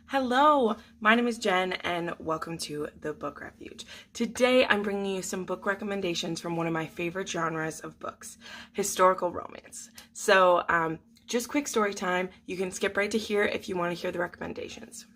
Hello, my name is Jen and welcome to the Book Refuge. Today I'm bringing you some book recommendations from one of my favorite genres of books, historical romance. So just quick story time. You can skip right to here if you want to hear the recommendations.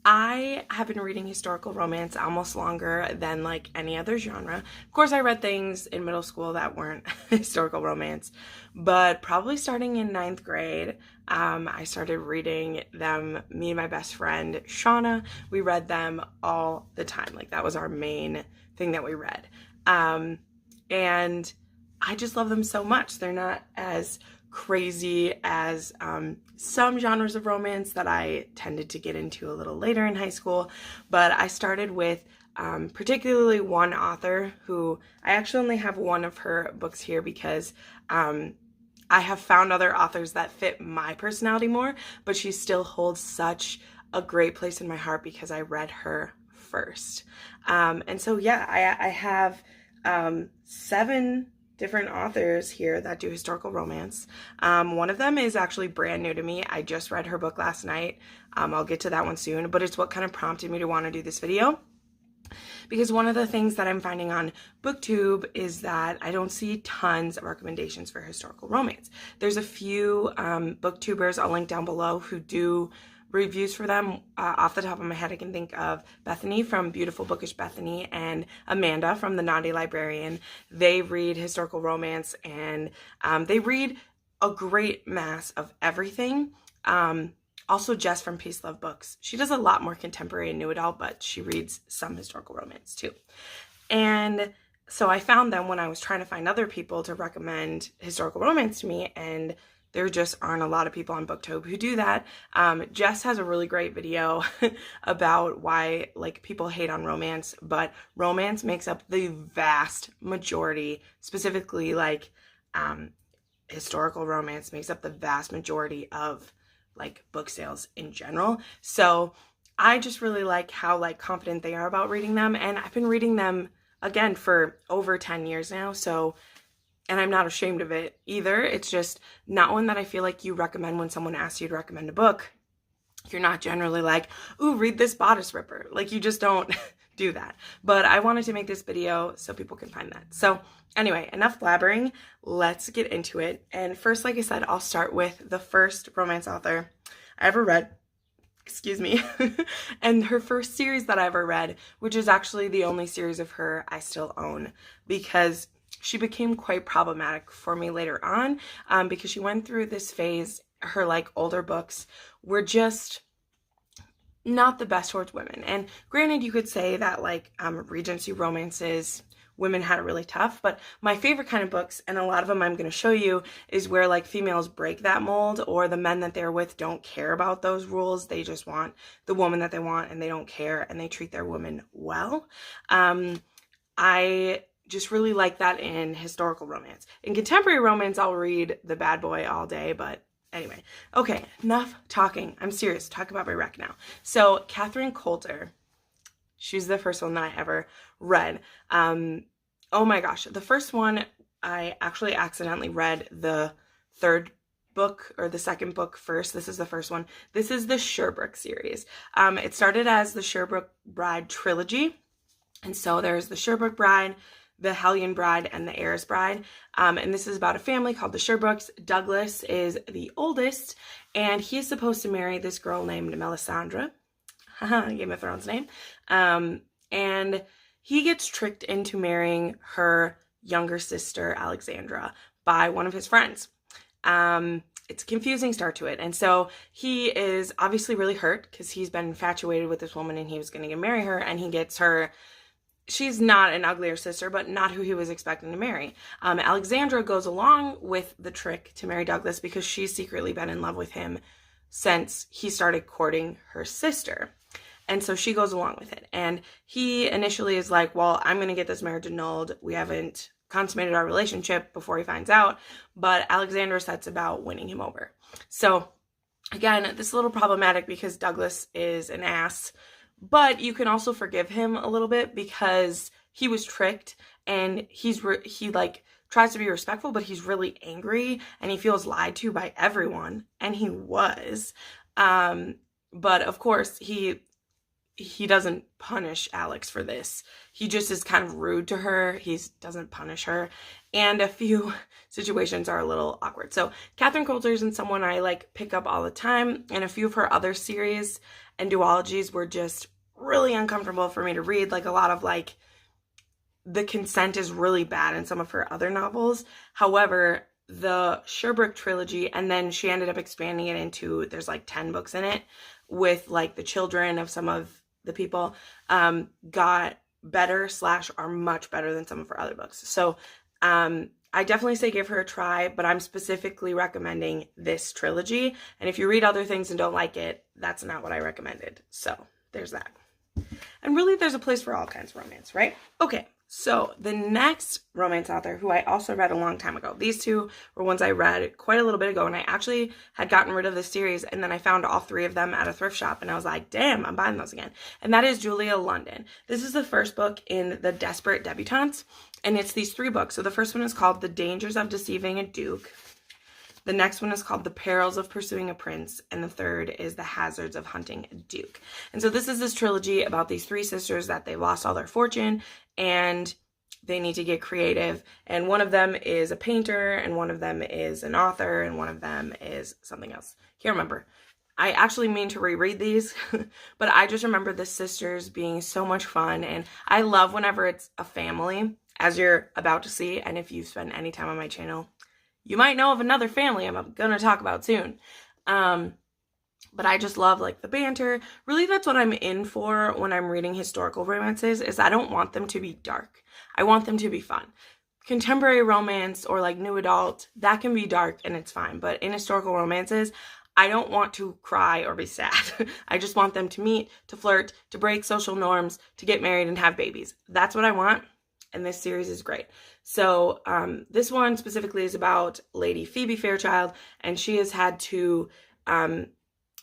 I have been reading historical romance almost longer than like any other genre. Of course, I read things in middle school that weren't historical romance, but probably starting in 9th grade, I started reading them. Me and my best friend, Shauna, we read them all the time. Like that was our main thing that we read. And I just love them so much. They're not as crazy as some genres of romance that I tended to get into a little later in high school, but I started with particularly one author who I actually only have one of her books here because I have found other authors that fit my personality more, but she still holds such a great place in my heart because I read her first. And so yeah, I have 7 different authors here that do historical romance. One of them is actually brand new to me. I just read her book last night. I'll get to that one soon, but it's what kind of prompted me to want to do this video. Because one of the things that I'm finding on Booktube is that I don't see tons of recommendations for historical romance. There's a few booktubers I'll link down below who do reviews for them. Off the top of my head, I can think of Bethany from Beautiful Bookish Bethany and Amanda from The Naughty Librarian. They read historical romance and they read a great mass of everything. Also Jess from Peace Love Books. She does a lot more contemporary and new adult, but she reads some historical romance too. And so I found them when I was trying to find other people to recommend historical romance to me, and there just aren't a lot of people on Booktube who do that. Jess has a really great video about why like people hate on romance, but romance makes up the vast majority, specifically like historical romance makes up the vast majority of like book sales in general. So I just really like how like confident they are about reading them, and I've been reading them again for over 10 years now. So and I'm not ashamed of it either. It's just not one that I feel like you recommend when someone asks you to recommend a book. You're not generally like, ooh, read this Bodice Ripper. Like you just don't do that. But I wanted to make this video so people can find that. So anyway, enough blabbering. Let's get into it. And first, like I said, I'll start with the first romance author I ever read. Excuse me. And her first series that I ever read, which is actually the only series of her I still own, because she became quite problematic for me later on because she went through this phase. Her like older books were just not the best towards women. And granted, you could say that like Regency romances, women had it really tough, but my favorite kind of books, and a lot of them I'm going to show you, is where like females break that mold, or the men that they're with don't care about those rules. They just want the woman that they want and they don't care, and they treat their women well. I just really like that in historical romance. In contemporary romance, I'll read the bad boy all day, but anyway. Okay, enough talking. I'm serious. Talk about my rec now. So, Katherine Coulter, she's the first one that I ever read. Oh my gosh. The first one, I actually accidentally read the third book or the second book first. This is the first one. This is the Sherbrooke series. It started as the Sherbrooke Bride trilogy. And so there's the Sherbrooke Bride, the Hellion Bride, and the Heiress Bride. And this is about a family called the Sherbrooks. Douglas is the oldest, and he is supposed to marry this girl named Melisandre. Game of Thrones name. And he gets tricked into marrying her younger sister, Alexandra, by one of his friends. It's a confusing start to it. And so he is obviously really hurt because he's been infatuated with this woman and he was going to marry her, and he gets her. She's not an uglier sister, but not who he was expecting to marry. Alexandra goes along with the trick to marry Douglas because she's secretly been in love with him since he started courting her sister. And so she goes along with it. And he initially is like, well, I'm going to get this marriage annulled. We haven't consummated our relationship before he finds out. But Alexandra sets about winning him over. So again, this is a little problematic because Douglas is an ass. But you can also forgive him a little bit because he was tricked, and he like tries to be respectful, but he's really angry and he feels lied to by everyone, and he was. But of course, he doesn't punish Alex for this. He just is kind of rude to her. He doesn't punish her. And a few situations are a little awkward. So Katherine Coulter isn't someone I like pick up all the time. And a few of her other series and duologies were just really uncomfortable for me to read. Like a lot of like the consent is really bad in some of her other novels. However, the Sherbrooke trilogy, and then she ended up expanding it into, there's like 10 books in it with like the children of some of the people, got better / are much better than some of her other books. So I definitely say give her a try, but I'm specifically recommending this trilogy. And if you read other things and don't like it, that's not what I recommended. So there's that. And really, there's a place for all kinds of romance, right? Okay, so the next romance author, who I also read a long time ago. These two were ones I read quite a little bit ago, and I actually had gotten rid of this series, and then I found all 3 of them at a thrift shop, and I was like, damn, I'm buying those again. And that is Julia London. This is the first book in the Desperate Debutantes, and it's these 3 books. So the first one is called The Dangers of Deceiving a Duke. The next one is called The Perils of Pursuing a Prince, and the third is The Hazards of Hunting a Duke. And so this is this trilogy about these 3 sisters that they lost all their fortune, and they need to get creative. And one of them is a painter, and one of them is an author, and one of them is something else. Can't remember. I actually mean to reread these, but I just remember the sisters being so much fun, and I love whenever it's a family, as you're about to see, and if you've spent any time on my channel, you might know of another family I'm going to talk about soon. But I just love like the banter. Really, that's what I'm in for when I'm reading historical romances, is I don't want them to be dark. I want them to be fun. Contemporary romance or like new adult, that can be dark and it's fine. But in historical romances, I don't want to cry or be sad. I just want them to meet, to flirt, to break social norms, to get married and have babies. That's what I want. And this series is great. So this one specifically is about Lady Phoebe Fairchild, and she has had to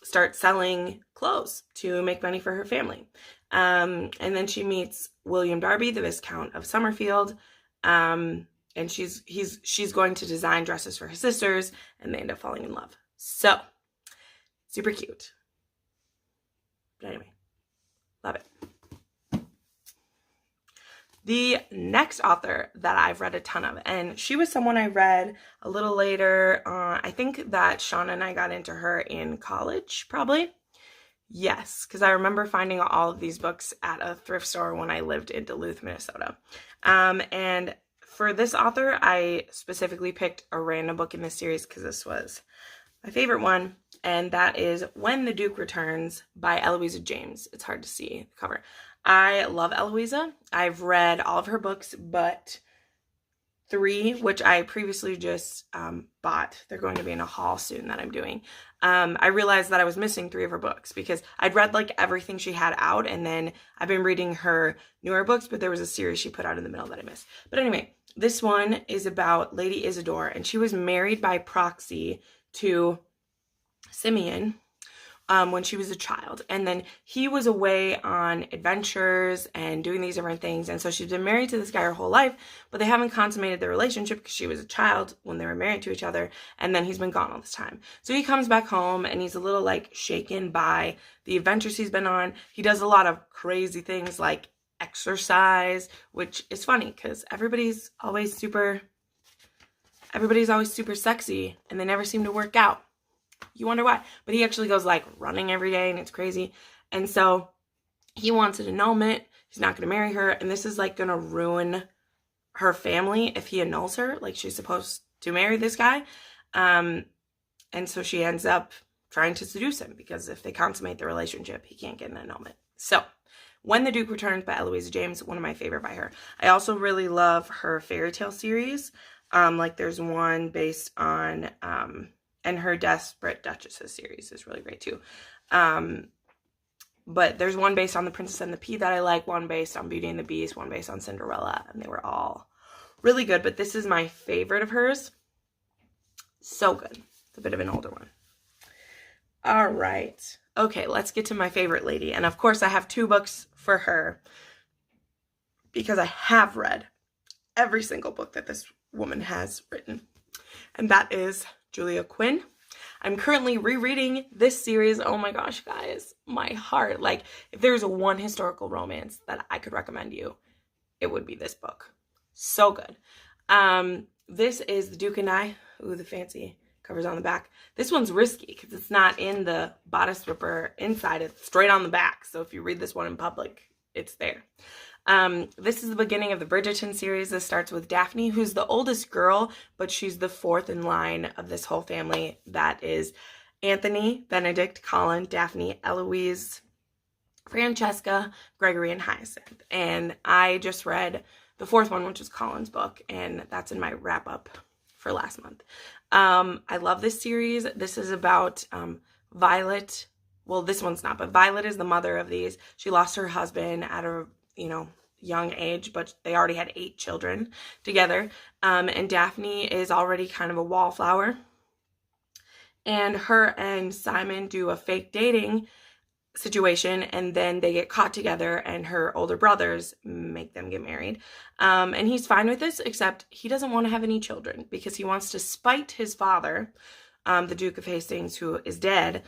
start selling clothes to make money for her family. And then she meets William Darby, the Viscount of Summerfield, and she's going to design dresses for her sisters, and they end up falling in love. So super cute. But anyway, love it. The next author that I've read a ton of, and she was someone I read a little later. I think that Shauna and I got into her in college, probably. Yes, because I remember finding all of these books at a thrift store when I lived in Duluth, Minnesota. And for this author, I specifically picked a random book in this series because this was my favorite one, and that is When the Duke Returns by Eloisa James. It's hard to see the cover. I love Eloisa. I've read all of her books but 3, which I previously just bought. They're going to be in a haul soon that I'm doing. I realized that I was missing 3 of her books because I'd read like everything she had out, and then I've been reading her newer books, but there was a series she put out in the middle that I missed. But anyway, this one is about Lady Isidore, and she was married by proxy to Simeon when she was a child, and then he was away on adventures and doing these different things, and so she's been married to this guy her whole life, but they haven't consummated their relationship because she was a child when they were married to each other, and then he's been gone all this time. So he comes back home, and he's a little like shaken by the adventures he's been on. He does a lot of crazy things like exercise, which is funny because everybody's always super sexy, and they never seem to work out. You wonder why. But he actually goes like running every day, and it's crazy. And so he wants an annulment. He's not going to marry her. And this is like going to ruin her family if he annuls her. Like she's supposed to marry this guy. And so she ends up trying to seduce him because if they consummate the relationship, he can't get an annulment. So When the Duke Returns by Eloisa James, one of my favorite by her. I also really love her fairy tale series. Like there's one based on... and her Desperate Duchesses series is really great too. But there's one based on The Princess and the Pea that I like, one based on Beauty and the Beast, one based on Cinderella, and they were all really good. But this is my favorite of hers. So good. It's a bit of an older one. All right. Okay, let's get to my favorite lady. And of course, I have 2 books for her because I have read every single book that this woman has written. And that is Julia Quinn. I'm currently rereading this series. Oh my gosh, guys, my heart. Like, if there's one historical romance that I could recommend you, it would be this book. So good. This is The Duke and I. Ooh, the fancy covers on the back. This one's risky because it's not in the bodice ripper inside. It's straight on the back. So if you read this one in public, it's there. This is the beginning of the Bridgerton series. This starts with Daphne, who's the oldest girl, but she's the fourth in line of this whole family. That is Anthony, Benedict, Colin, Daphne, Eloise, Francesca, Gregory, and Hyacinth. And I just read the fourth one, which is Colin's book, and that's in my wrap-up for last month. I love this series. This is about Violet. Well, this one's not, but Violet is the mother of these. She lost her husband at a, young age, but they already had 8 children together. And Daphne is already kind of a wallflower. And her and Simon do a fake dating situation, and then they get caught together, and her older brothers make them get married. And he's fine with this, except he doesn't want to have any children because he wants to spite his father, the Duke of Hastings, who is dead,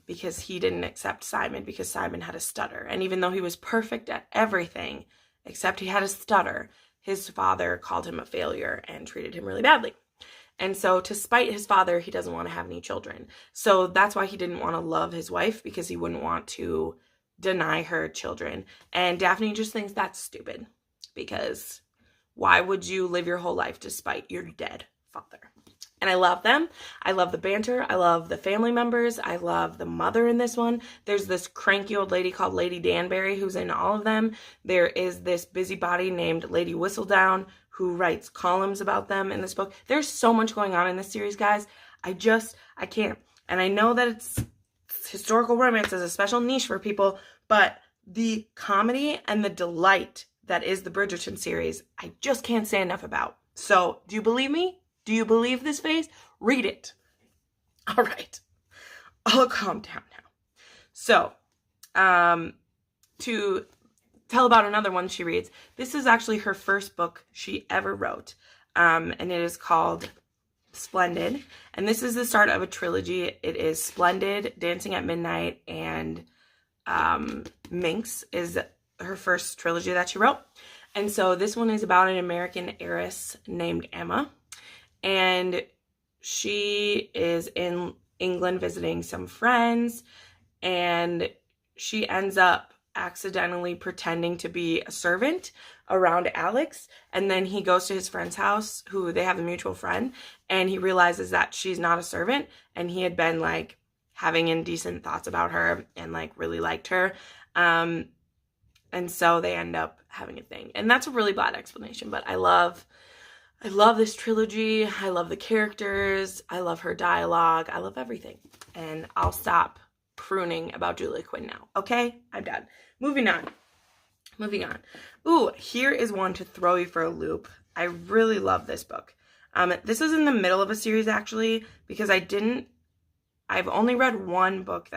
because he didn't accept Simon because Simon had a stutter. And even though he was perfect at everything except he had a stutter, his father called him a failure and treated him really badly. And so to spite his father, he doesn't want to have any children. So that's why he didn't want to love his wife, because he wouldn't want to deny her children. And Daphne just thinks that's stupid, because why would you live your whole life to spite your dead father? And I love them. I love the banter. I love the family members. I love the mother in this one. There's this cranky old lady called Lady Danbury who's in all of them. There is this busybody named Lady Whistledown who writes columns about them in this book. There's so much going on in this series, guys. I can't. And I know that it's historical romance is a special niche for people, but the comedy and the delight that is the Bridgerton series, I just can't say enough about. So, do you believe me? Do you believe this face? Read it. All right. I'll calm down now. So, to tell about another one she reads, this is actually her first book she ever wrote, and it is called Splendid, and this is the start of a trilogy. It is Splendid, Dancing at Midnight, and Minx is her first trilogy that she wrote. And so this one is about an American heiress named Emma, and she is in England visiting some friends, and she ends up accidentally pretending to be a servant around Alex, and then he goes to his friend's house, who they have a mutual friend, and he realizes that she's not a servant, and he had been like having indecent thoughts about her and like really liked her, and so they end up having a thing. And that's a really bad explanation, but I love this trilogy. I love the characters. I love her dialogue. I love everything. And I'll stop crooning about Julia Quinn now. Okay? I'm done. Moving on. Ooh, here is one to throw you for a loop. I really love this book. This is in the middle of a series, actually, because I've only read one book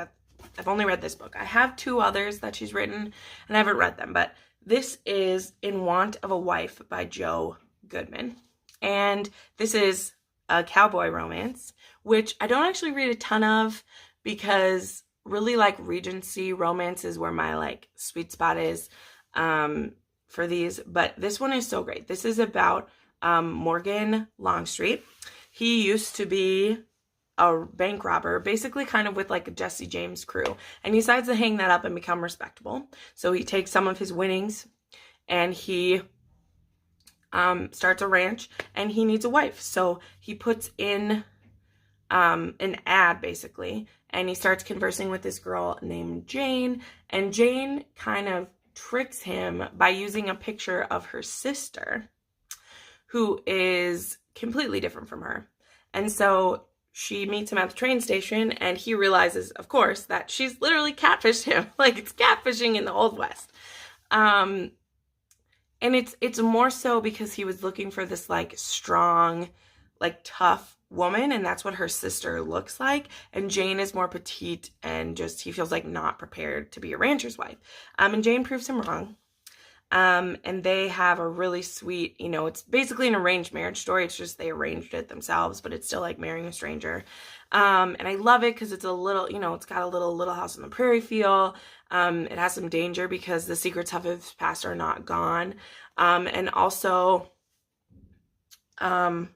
I've only read this book. I have 2 others that she's written, and I haven't read them, but this is In Want of a Wife by Jo Goodman. And this is a cowboy romance, which I don't actually read a ton of, because really like Regency romance is where my like sweet spot is for these. But this one is so great. This is about Morgan Longstreet. He used to be a bank robber, basically kind of with like a Jesse James crew, and he decides to hang that up and become respectable. So he takes some of his winnings and he starts a ranch, and he needs a wife. So he puts in an ad, basically, and he starts conversing with this girl named Jane, and Jane kind of tricks him by using a picture of her sister, who is completely different from her. And so she meets him at the train station, and he realizes, of course, that she's literally catfished him. Like, it's catfishing in the Old West. And it's more so because he was looking for this, like, strong, like, tough woman, and that's what her sister looks like. And Jane is more petite, and just, he feels like not prepared to be a rancher's wife. And Jane proves him wrong. And they have a really sweet, you know, it's basically an arranged marriage story. It's just they arranged it themselves, but it's still like marrying a stranger. And I love it because it's a little, you know, it's got a Little House on the Prairie feel. It has some danger because the secrets of his past are not gone. And also, both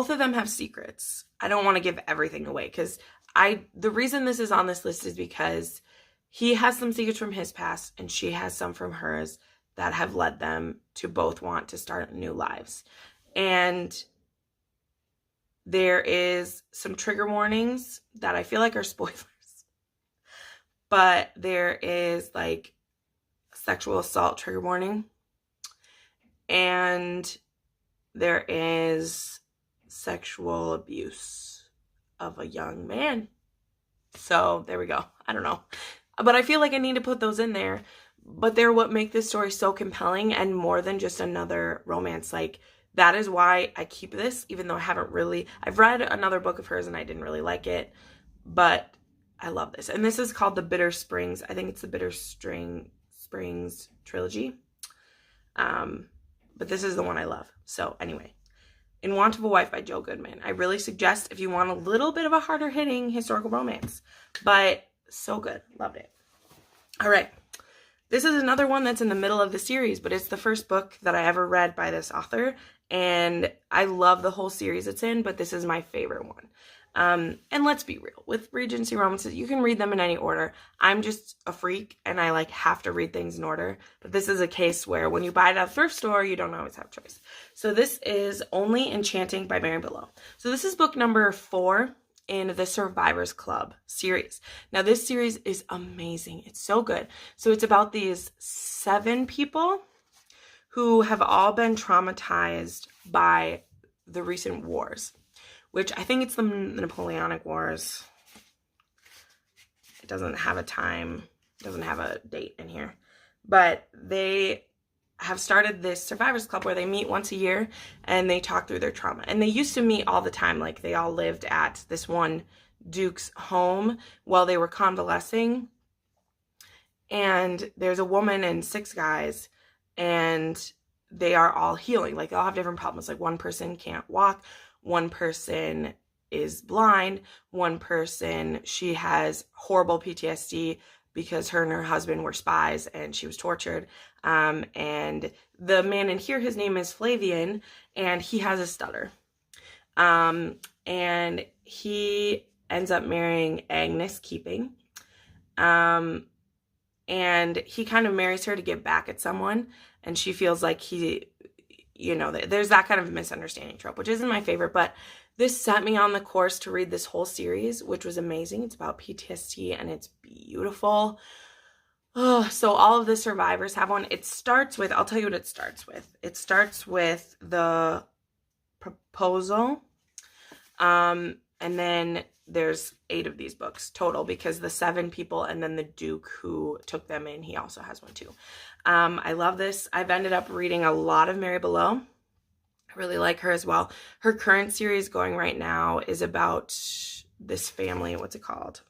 of them have secrets. I don't want to give everything away because the reason this is on this list is because he has some secrets from his past and she has some from hers that have led them to both want to start new lives. And there is some trigger warnings that I feel like are spoilers. But there is like sexual assault trigger warning. And there is sexual abuse of a young man. So there we go. I don't know. But I feel like I need to put those in there. But they're what make this story so compelling and more than just another romance. Like, that is why I keep this, even though I've read another book of hers and I didn't really like it. But I love this. And this is called The Bitter Springs. I think it's the Bitter Springs trilogy. But this is the one I love. So anyway, In Want of a Wife by Joe Goodman. I really suggest if you want a little bit of a harder hitting historical romance. But so good. Loved it. All right. This is another one that's in the middle of the series, but it's the first book that I ever read by this author. And I love the whole series it's in, but this is my favorite one. And let's be real, with Regency romances, you can read them in any order. I'm just a freak and I like have to read things in order. But this is a case where when you buy it at a thrift store, you don't always have a choice. So this is Only Enchanting by Mary Below. So this is book number 4 in the Survivors Club series. Now this series is amazing. It's so good. So it's about these 7 people who have all been traumatized by the recent wars, which I think it's the Napoleonic Wars. It doesn't have a time, doesn't have a date in here. But they have started this Survivors Club where they meet once a year and they talk through their trauma. And they used to meet all the time. Like, they all lived at this one duke's home while they were convalescing. And there's a woman and 6 guys, and they are all healing. Like, they all have different problems. Like, one person can't walk. One person is blind. One person, she has horrible PTSD because her and her husband were spies and she was tortured. And the man in here, his name is Flavian, and he has a stutter. And he ends up marrying Agnes Keeping. And he kind of marries her to get back at someone. And she feels like there's that kind of misunderstanding trope, which isn't my favorite, but this set me on the course to read this whole series, which was amazing. It's about PTSD and it's beautiful. Oh, so all of the survivors have one. It starts with, I'll tell you what it starts with. It starts with the proposal. And then there's 8 of these books total because the 7 people and then the Duke who took them in, he also has one too. I love this. I've ended up reading a lot of Mary Below. I really like her as well. Her current series going right now is about this family. What's it called?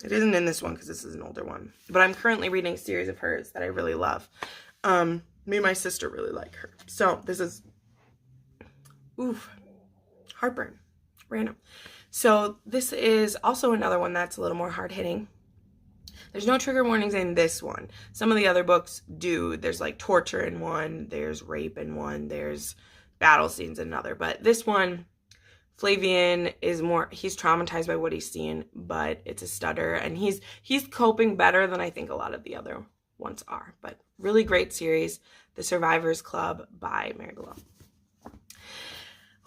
It isn't in this one because this is an older one. But I'm currently reading a series of hers that I really love. Me and my sister really like her. So this is, heartburn. Random. So this is also another one that's a little more hard-hitting. There's no trigger warnings in this one. Some of the other books do. There's like torture in one. There's rape in one. There's battle scenes in another. But this one, Flavian is more, he's traumatized by what he's seen, but it's a stutter. And he's coping better than I think a lot of the other ones are. But really great series, The Survivors Club by Mary Below.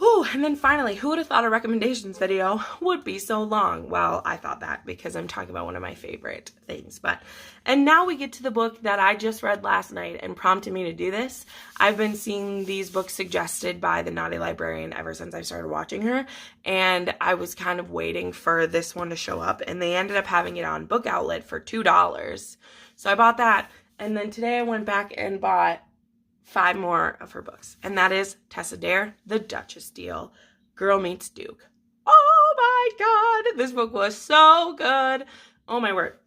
Oh, and then finally, who would have thought a recommendations video would be so long? Well, I thought that because I'm talking about one of my favorite things. And now we get to the book that I just read last night and prompted me to do this. I've been seeing these books suggested by the Naughty Librarian ever since I started watching her. And I was kind of waiting for this one to show up. And they ended up having it on Book Outlet for $2. So I bought that. And then today I went back and bought 5 more of her books, and that is Tessa Dare, The Duchess Deal, Girl Meets Duke. Oh my God, this book was so good. Oh my word.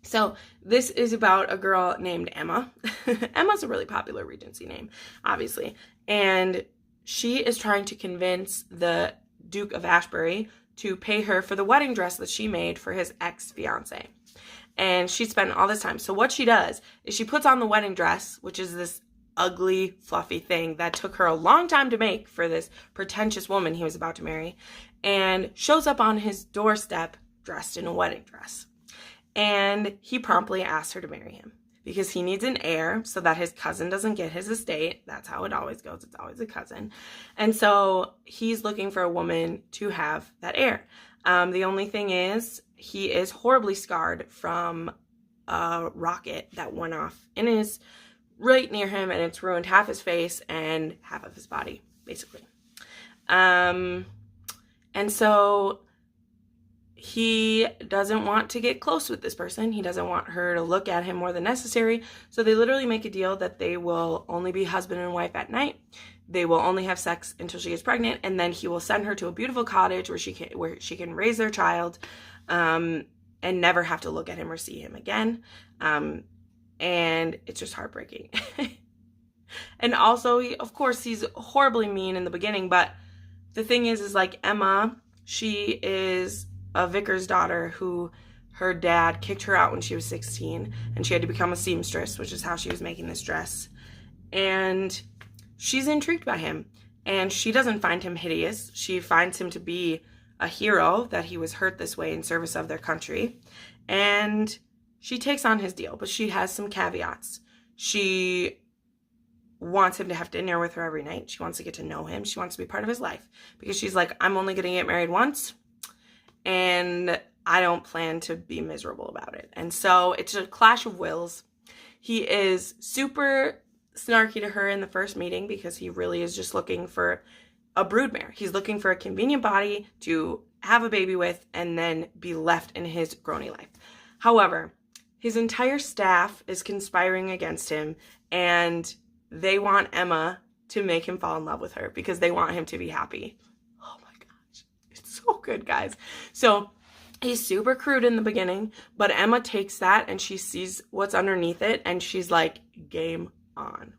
So this is about a girl named Emma. Emma's a really popular Regency name, obviously. And she is trying to convince the Duke of Ashbury to pay her for the wedding dress that she made for his ex-fiance. And she spent all this time. So what she does is she puts on the wedding dress, which is this ugly, fluffy thing that took her a long time to make for this pretentious woman he was about to marry, and shows up on his doorstep dressed in a wedding dress. And he promptly asks her to marry him because he needs an heir so that his cousin doesn't get his estate. That's how it always goes. It's always a cousin. And so he's looking for a woman to have that heir. The only thing is he is horribly scarred from a rocket that went off and is right near him, and it's ruined half his face and half of his body, basically. And so he doesn't want to get close with this person. He doesn't want her to look at him more than necessary. So they literally make a deal that they will only be husband and wife at night. They will only have sex until she gets pregnant, and then he will send her to a beautiful cottage where she can raise their child, and never have to look at him or see him again. And it's just heartbreaking. And also, of course, he's horribly mean in the beginning, but the thing is like Emma, she is a vicar's daughter who her dad kicked her out when she was 16, and she had to become a seamstress, which is how she was making this dress. And she's intrigued by him, and she doesn't find him hideous. She finds him to be a hero, that he was hurt this way in service of their country. And she takes on his deal, but she has some caveats. She wants him to have dinner with her every night. She wants to get to know him. She wants to be part of his life, because she's like, I'm only going to get married once, and I don't plan to be miserable about it. And so it's a clash of wills. He is super snarky to her in the first meeting because he really is just looking for a broodmare. He's looking for a convenient body to have a baby with and then be left in his grony life. However, his entire staff is conspiring against him, and they want Emma to make him fall in love with her because they want him to be happy. Oh my gosh. It's so good, guys. So he's super crude in the beginning, but Emma takes that and she sees what's underneath it, and she's like, game on.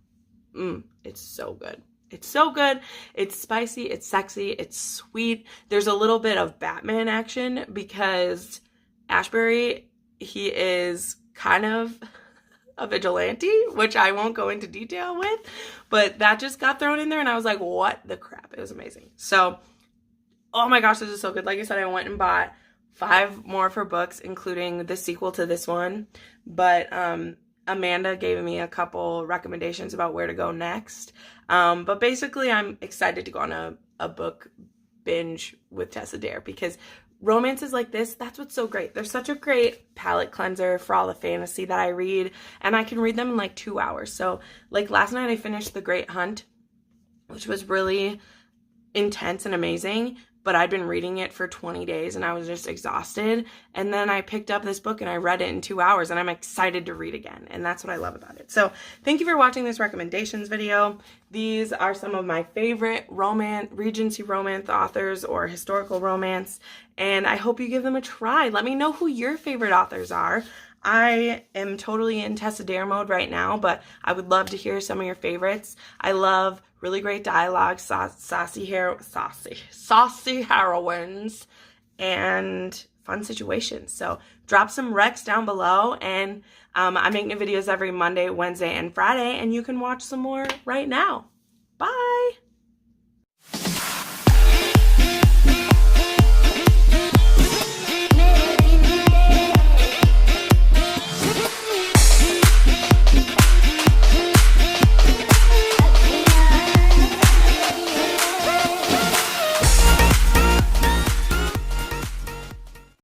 It's so good. It's so good. It's spicy. It's sexy. It's sweet. There's a little bit of Batman action because Ashbury, he is kind of a vigilante, which I won't go into detail with, but that just got thrown in there, and I was like, what the crap? It was amazing. So, oh my gosh, this is so good. Like I said, I went and bought 5 more of her books, including the sequel to this one, but Amanda gave me a couple recommendations about where to go next. But basically, I'm excited to go on a book binge with Tessa Dare, because romances like this, that's what's so great. They're such a great palate cleanser for all the fantasy that I read, and I can read them in like 2 hours. So like last night I finished The Great Hunt, which was really intense and amazing, but I'd been reading it for 20 days and I was just exhausted. And then I picked up this book and I read it in 2 hours, and I'm excited to read again. And that's what I love about it. So thank you for watching this recommendations video. These are some of my favorite Regency romance authors or historical romance, and I hope you give them a try. Let me know who your favorite authors are. I am totally in Tessa Dare mode right now, but I would love to hear some of your favorites. I love really great dialogue, saucy heroines, and fun situations. So drop some recs down below, and I make new videos every Monday, Wednesday, and Friday, and you can watch some more right now. Bye!